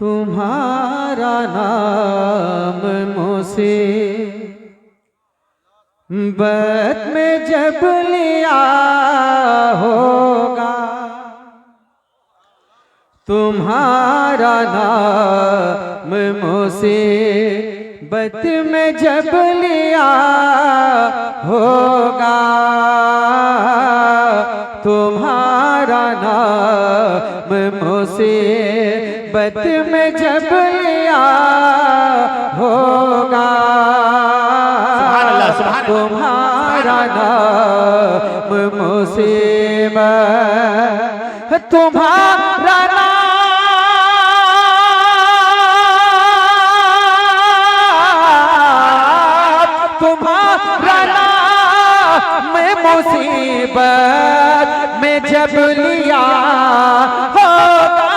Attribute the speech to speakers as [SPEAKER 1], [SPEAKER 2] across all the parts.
[SPEAKER 1] तुम्हारा नाम मुसीबत में जब लिया होगा, तुम्हारा नाम मुसीबत में जब लिया होगा, तुम्हारा नाम मुसीबत में जब लिया होगा, तुम्हारा नाम मुसीबत, तुम्हारा मुसीबत में जब लिया होगा,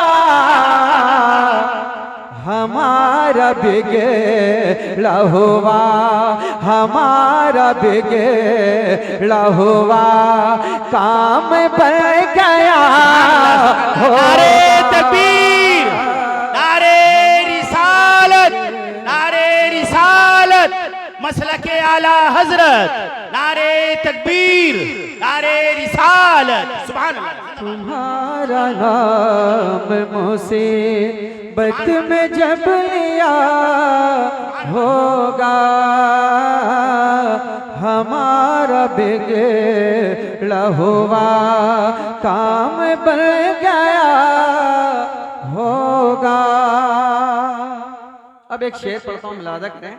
[SPEAKER 1] हमारा बिगड़ा हुआ, हमारा बिगड़ा हुआ काम बन गया।
[SPEAKER 2] नारे तकबीर, नारे रिसालत, नारे रिसालत, मसलके आला हजरत, नारे तकबीर, नारे रिसालत, सुभान अल्लाह।
[SPEAKER 1] तुम्हारा नाम मुसीबत में जब लिया होगा, हमारा बिगड़ा हुआ काम बन गया होगा। अब एक शेर पढ़ता हूँ, मुलाजा करें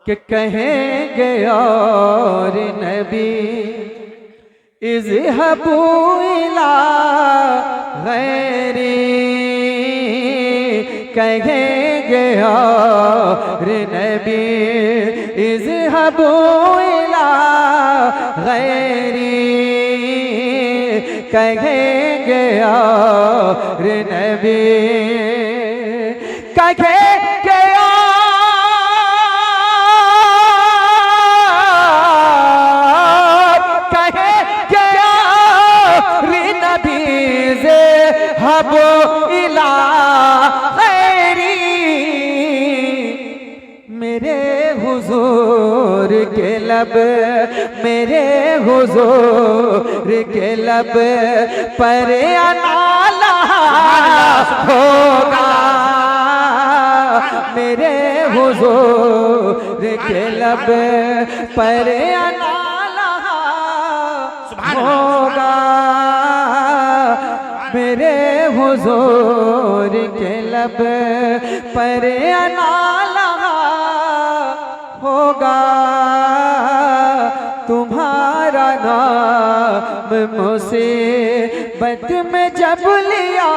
[SPEAKER 1] कि कहेंगे और नबी इज़हबू इला गैरी, कहेंगे और नबी इज़हबू इला गैरी, कहेंगे और नबी, कहेंगे हबो इला गैरी, मेरे हुजूर के लब, मेरे हुजूर के लब पर अनाला होगा, मेरे हुजूर के लब पर अनाला होगा, मेरे हुजूर के लब पर अनाला होगा, तुम्हारा नाम मुसीबत में जब लिया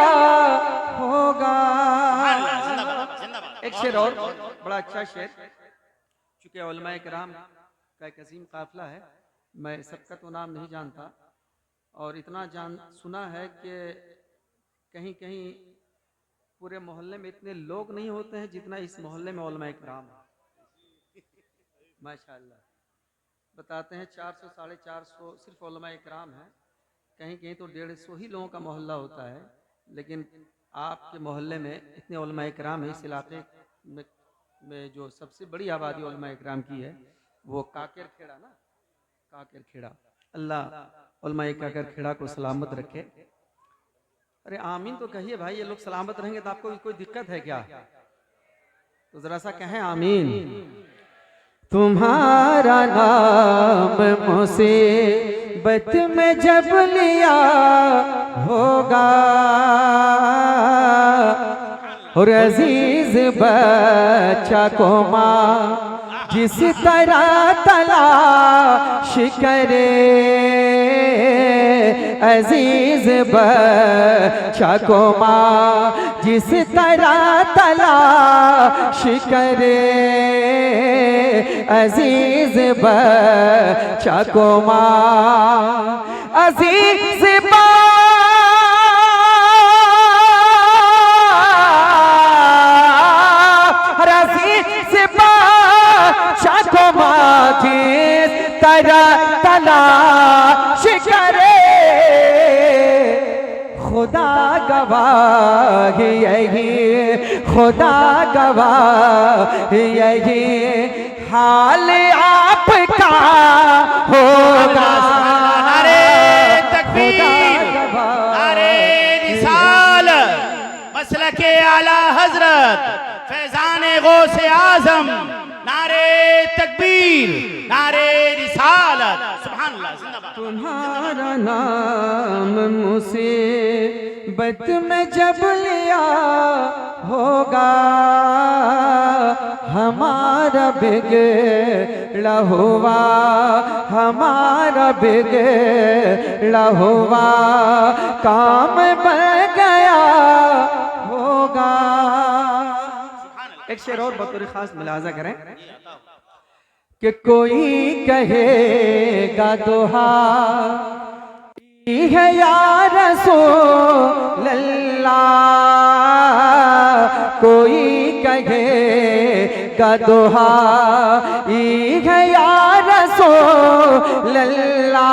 [SPEAKER 1] होगा। एक शेर और, बड़ा अच्छा शेर, चूँकि उलमाए किराम का एक अजीम काफिला है, मैं सबका तो नाम नहीं जानता, और इतना सुना है कि कहीं कहीं पूरे मोहल्ले में इतने लोग नहीं होते हैं जितना इस मोहल्ले में उलमाए किराम माशाअल्लाह। बताते हैं 400 450 सिर्फ उलमाए किराम हैं, कहीं कहीं तो 150 ही लोगों का मोहल्ला होता है, लेकिन आपके मोहल्ले में इतने उलमाए किराम हैं। इस इलाके में जो सबसे बड़ी आबादी उलमाए किराम की है वो काकेर खेड़ा ना, काकेर खेड़ा, अल्लाह उलमाए काकेर खेड़ा को सलामत रखे। अरे आमीन तो कहिए भाई, ये लोग सलामत रहेंगे तो आपको कोई दिक्कत है क्या? तो जरा सा कहें आमीन। तुम्हारा नाम मुसीबत में जब लिया होगा, और अजीज बच्चा को माँ जिस तरह तलाश करे, अजीज बच्चा को माँ जिस तरह तलाश करे, अजीज बच्चा को माँ, अजीज जिस तरह तलाश करे, खुदा का
[SPEAKER 3] गवाह यही, खुदा गवाह यही, हाल आपका होगा।
[SPEAKER 2] नारे तकबीर, नारे रिसालत, मसलके आला हजरत फैजान गौसे आजम, नारे तकबीर, नारे रिसालत, सुभान अल्लाह, जिंदाबाद।
[SPEAKER 3] तुम्हारा नाम मुसीबत में जब लिया होगा, हमारा बिगड़ा हुआ, हमारा बिगड़ा हुआ काम बन गया होगा।
[SPEAKER 1] एक शेर और बतौर खास मुलाजा करें
[SPEAKER 3] कि कोई कहेगा दुहा है या रसूल अल्लाह, कोई कहेगा दुहा है या रसूल अल्लाह,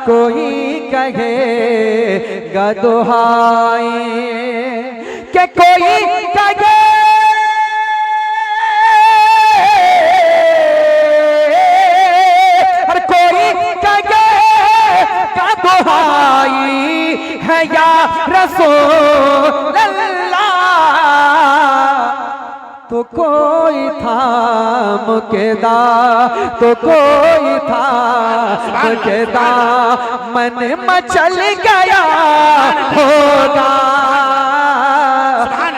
[SPEAKER 3] कोई कहेगा दुहाई कि कोई कहे है या रसूल अल्लाह, तो कोई था मुकेदा, तो कोई था मुकेदा, मन मचल गया होगा,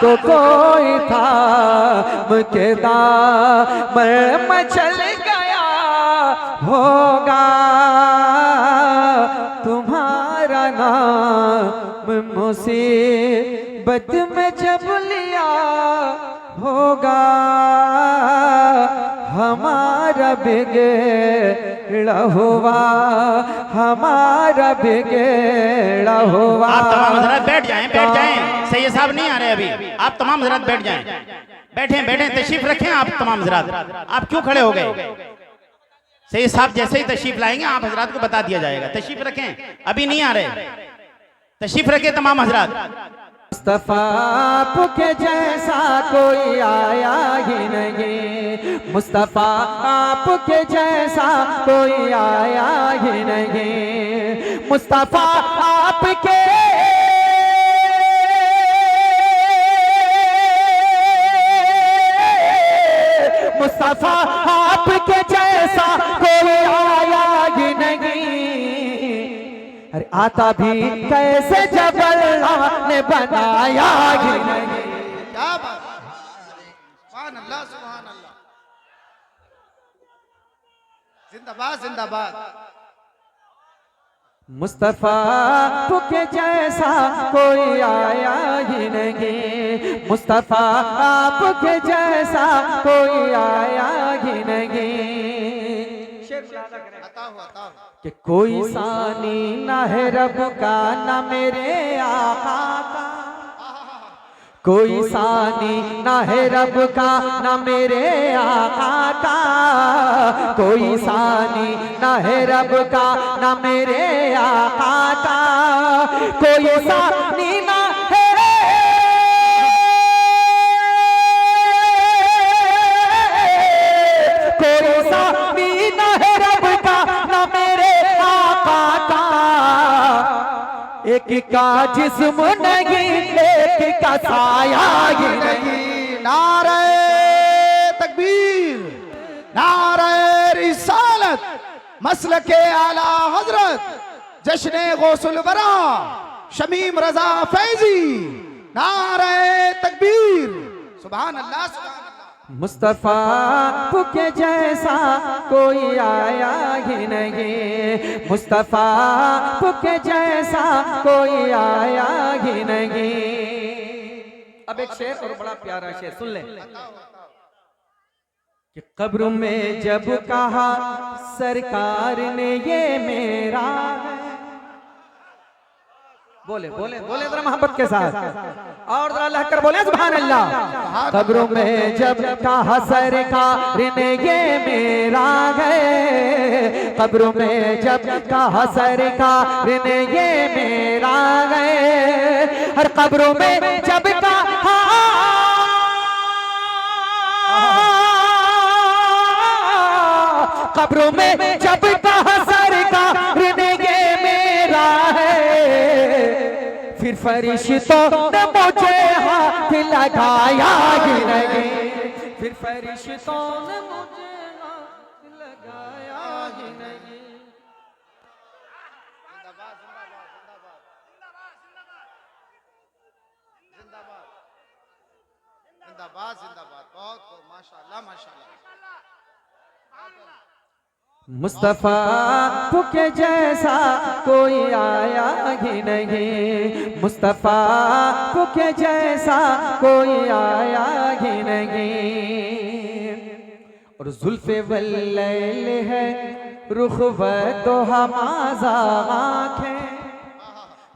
[SPEAKER 3] तो कोई था मुकेदा, मन मचल गया होगा। तुम्हारा नाम मुसीबत में जब लिया होगा, हमारा बिगड़ा हुआ, हमारा बिगड़ा हुआ।
[SPEAKER 2] आप तमाम हजरत बैठ जाएं, बैठ जाएं, सैयद साहब नहीं आ रहे अभी, आप तमाम हजरत बैठ जाएं, बैठें बैठें, तशरीफ रखें आप तमाम हजरत। आप क्यों खड़े हो गए? सैयद साहब जैसे ही तशरीफ लाएंगे आप हजरात को बता दिया जाएगा। तशरीफ रखें, अभी नहीं आ रहे, तशरीफ रखें तमाम हजरात।
[SPEAKER 3] मुस्तफा आपके जैसा कोई आया ही नहीं, मुस्तफा आपके जैसा कोई आया ही नहीं, मुस्तफा आपके मुस्तफा आपके जैसा कोई आया ही नहीं। अरे आता भी कैसे जब अल्लाह ने बनाया ही नहीं।
[SPEAKER 4] क्या बात, सुभान अल्लाह, सुभान अल्लाह, जिंदाबाद जिंदाबाद।
[SPEAKER 3] मुस्तफा आपके जैसा कोई आया ही नहीं, मुस्तफा आपके जैसा कोई आया ही नहीं।
[SPEAKER 4] आता हुआ
[SPEAKER 3] कि कोई सानी ना है रब का ना मेरे आका का, कोई सानी ना है रब का ना मेरे आका का, कोई सानी ना है रब का ना मेरे आका का, कोई सानी ना है, कोई सानी ना है रब का ना मेरे आका का, एक का जिस्म नहीं एक का साया ही नहीं।
[SPEAKER 4] नारे तकबीर, नारे रिसालत, मसलके आला हजरत जश्ने गौसुल वरा शमीम रजा फैजी, नारे तकबीर, सुभान अल्लाह, सुभान अल्लाह।
[SPEAKER 3] मुस्तफा के जैसा कोई आया ही नहीं, मुस्तफा के जैसा कोई आया ही नहीं।
[SPEAKER 1] अब एक शेर और बड़ा प्यारा शेर सुन लें
[SPEAKER 3] कि कब्र में जब कहा सरकार ने ये मेरा है, बोले बोले बोले जरा मोहब्बत के साथ और जरा अल्लाह कर बोले सुभान अल्लाह। कब्रों में जब कहा सरकार ने ये मेरा गए, कब्रों में जब कहा सरकार ने ये मेरा गए, हर कब्रों में जब कहा कब्रों में जब कहा सरकार ने ये मेरा है, फिर फरिश्तों ने मुझे हाथ लगाया ही नहीं, फिर फरिश्तों ने मुझे हाथ लगाया ही नहीं।
[SPEAKER 4] जिंदाबाद जिंदाबाद, बहुत खूब, माशाल्लाह माशाल्लाह।
[SPEAKER 3] मुस्तफा के जैसा कोई आया ही नहीं, मुस्तफा के जैसा कोई आया ही नहीं। और जुल्फे वल्लैल है रुख व दोहा माज़ा आँखें,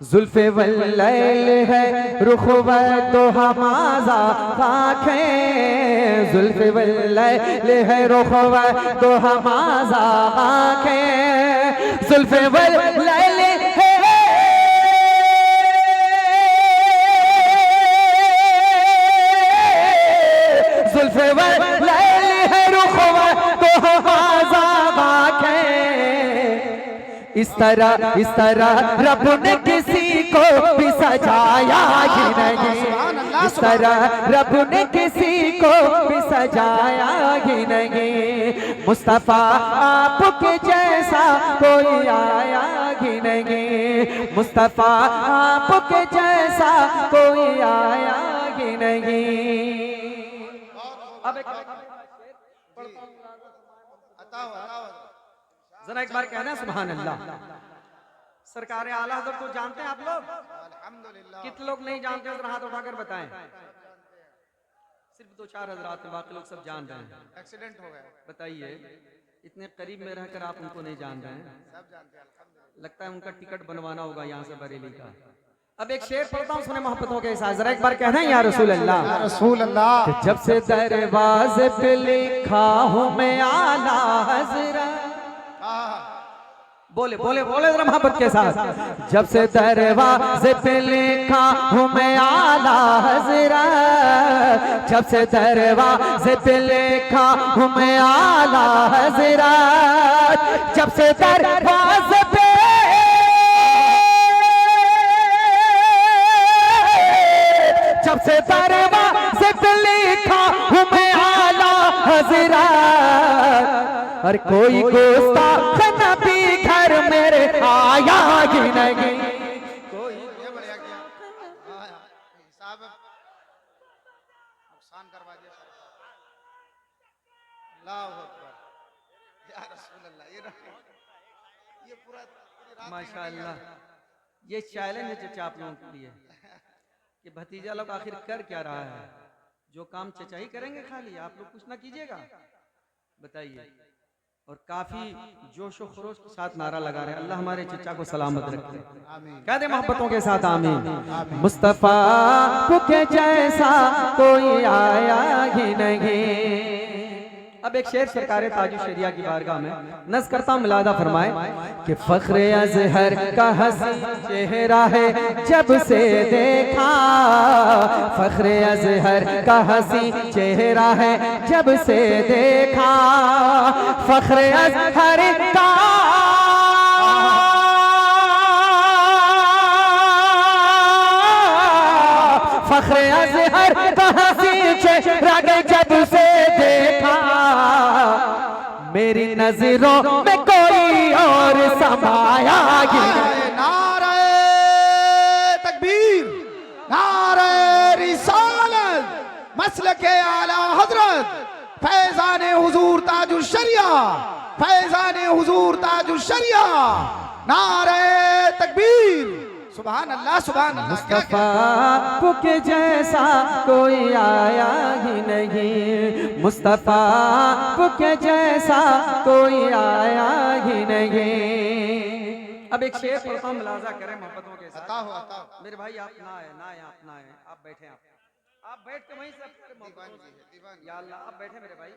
[SPEAKER 3] जुल्फे वल्लैल है रुख व दोहा माज़ा आँखें, जुल्फे वल्लैल है रुख व दोहा माज़ा आँखें, जुल्फे वल्लैल है जुल्फे वल्लैल है रुख व दोहा माज़ा आँखें। इस तरह रब ने किसी को भी सजाया ही नहीं, इस तरह रब ने किसी को भी सजाया ही नहीं। मुस्तफा आपके जैसा कोई आया ही नहीं, मुस्तफा आपके जैसा कोई आया ही नहीं। अब जरा एक बार कहना सुभान अल्लाह। सरकार आला हज़रत को जानते हैं आप लोग?
[SPEAKER 4] अल्हम्दुलिल्लाह।
[SPEAKER 3] कितने लोग नहीं जानते हैं? जरा हाथ उठाकर बताएं। सिर्फ 2-4 हज़रात हैं, बाकी लोग सब जान रहे हैं।
[SPEAKER 4] एक्सीडेंट हो गया,
[SPEAKER 3] बताइए, इतने करीब में रहकर आप उनको नहीं जान रहे हैं?
[SPEAKER 4] सब जानते हैं अल्हम्दुलिल्लाह।
[SPEAKER 3] लगता है उनका टिकट बनवाना होगा यहाँ से बरेली का। अब एक शेर पढ़ता हूँ, सुने मोहब्बतों के साथ, जरा एक बार कहना है या रसूल अल्लाह।
[SPEAKER 4] या रसूल अल्लाह।
[SPEAKER 3] जब से दरवाजे पे लिखा हूँ मैं आला हज़रत, बोले बोले बोले जरा मोहब्बत के साथ। जब से दरवाजे पे लिखा हूँ मैं आला हज़रत, जब से दरवाजे पे लिखा हूँ मैं आला हज़रत, जब से दरवाजे पे जब से दरवाजे पे लिखा हूँ मैं आला हज़रत, और कोई गुस्ताख नबी घर मेरे आया ही नहीं।
[SPEAKER 4] ये बढ़िया किया। साहब नुकसान करवा दिया। अल्लाहु अकबर, या रसूल अल्लाह। ये पूरा
[SPEAKER 3] माशाअल्लाह, ये चैलेंज है चचा आप लोगों के लिए कि भतीजा लोग आखिर कर क्या रहा है। जो काम चचा ही करेंगे, खाली आप लोग कुछ ना कीजिएगा, बताइए। और काफी जोश और खरोश के साथ नारा लगा रहे हैं। अल्लाह हमारे चचा को सलामत रखे, कह दे मोहब्बतों के साथ आमीन। मुस्तफा के जैसा कोई आया ही नहीं। अब एक शेर सरकार ताजु शरिया की बारगाह में नज़ करता हूं, मिलादा फरमाए कि फख्र अज़हर का हसीन चेहरा है जब से देखा, फख्र अज़हर का हसीन चेहरा है जब से देखा, फख्र अज़हर का फख्र अज़हर का हसीन चेहरा जब से देखा, मेरी नजरों में कोई और समाया ही नहीं।
[SPEAKER 4] नारे तकबीर, नारे रिसालत, मसलके आला हजरत, फैजाने हुजूर ताजुल शरिया, फैजाने हुजूर ताजुल शरिया, नारे तकबीर, सुभान अल्लाह सुभान अल्लाह।
[SPEAKER 3] मुस्तफा के जैसा कोई आया ही नहीं, मुस्तफा के जैसा कोई आया ही नहीं।
[SPEAKER 1] अब एक शेर पढ़ता हूँ, मुलाजा करें मोहब्बतों के साथ।
[SPEAKER 4] अता हो
[SPEAKER 1] मेरे भाई आप ना आए, ना आए, आप ना आए, आप बैठे, आप बैठ के वहीं से मोहब्बतों से। या अल्लाह, आप बैठे मेरे भाई।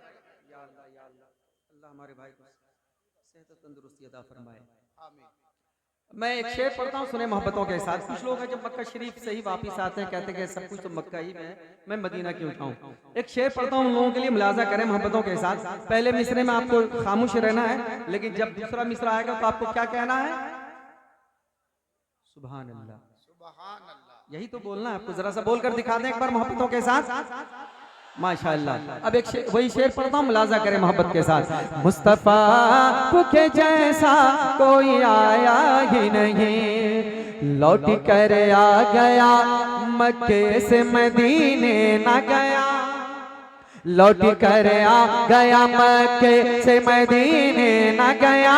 [SPEAKER 1] या अल्लाह, या अल्लाह, अल्लाह हमारे भाई को सेहत और तंदुरुस्ती अता फरमाए। मैं एक शेर पढ़ता हूँ, सुने मोहब्बतों के साथ। कुछ लोग हैं जब मक्का शरीफ से ही वापिस आते हैं, कहते हैं कि सब कुछ तो मक्का ही में है, मैं मदीना क्यों जाऊँ। एक शेर पढ़ता हूँ, उन लोगों के लिए मुलाजा करें मोहब्बतों के साथ। पहले मिसरे में आपको खामोश रहना है, लेकिन जब दूसरा मिसरा आएगा तो आपको क्या कहना है? सुभान अल्लाह,
[SPEAKER 4] सुभान अल्लाह।
[SPEAKER 1] यही तो बोलना है आपको। जरा सा बोलकर दिखा दें एक बार मोहब्बतों के साथ। माशाअल्लाह। अब एक वही शेर पढ़ता हूँ, मुलाजा करें मोहब्बत के साथ। मुस्तफा के जैसा कोई आया ही नहीं, लौट कर आ गया मक्के से मदीने न गया, लौट कर आ गया मक्के से मदीने न गया,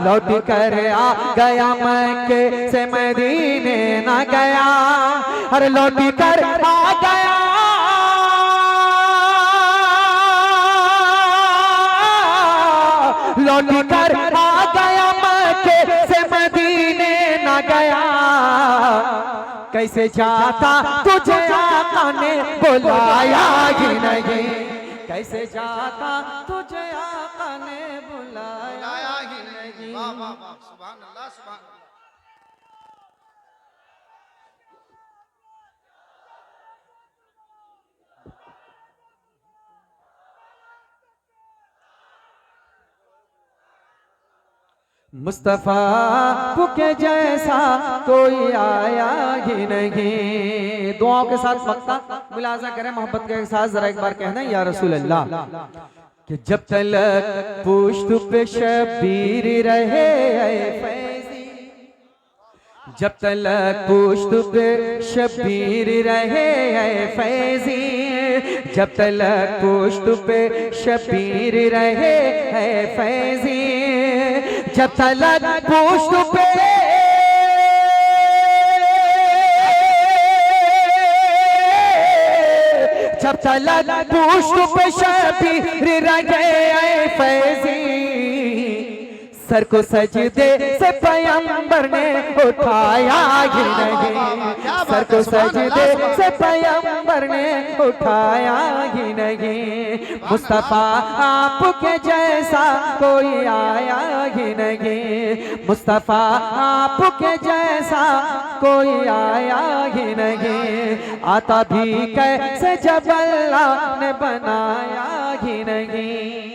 [SPEAKER 1] लौट कर आ गया मक्के से मदीने न गया, अरे लौट कर आ गया, लौट कर आ गया मक्के से मदीने न गया, कैसे जाता तुझे आका ने बुलाया ही नहीं, कैसे जाता तुझे आका ने बुलाया ही नहीं।
[SPEAKER 4] वाह वाह वाह, सुभान अल्लाह, सुभान अल्लाह।
[SPEAKER 3] मुस्तफा के जैसा कोई आया ही नहीं। दुआओं के साथ मक्ता मुलाजा करें मोहब्बत के साथ। जरा एक बार कहना या रसूल अल्लाह, कि जब तलक पुश्त पे शबीर रहे फैजी, जब तलक पुश्त पे शबीर रहे फैजी, जब तलक पुश्त पे शबीर रहे फैजी, जब तलक पुश्त पे जब तलक पुश्त पे शबीर रहे फैजी, सर को सजदे से पैगंबर ने उठाया ही नहीं, सर को सजदे से पैगंबर ने उठाया ही नहीं। मुस्तफा आपके जैसा कोई आया ही नहीं, मुस्तफा आपके जैसा कोई आया ही नहीं, आता भी कैसे जब अल्लाह ने बनाया ही नहीं।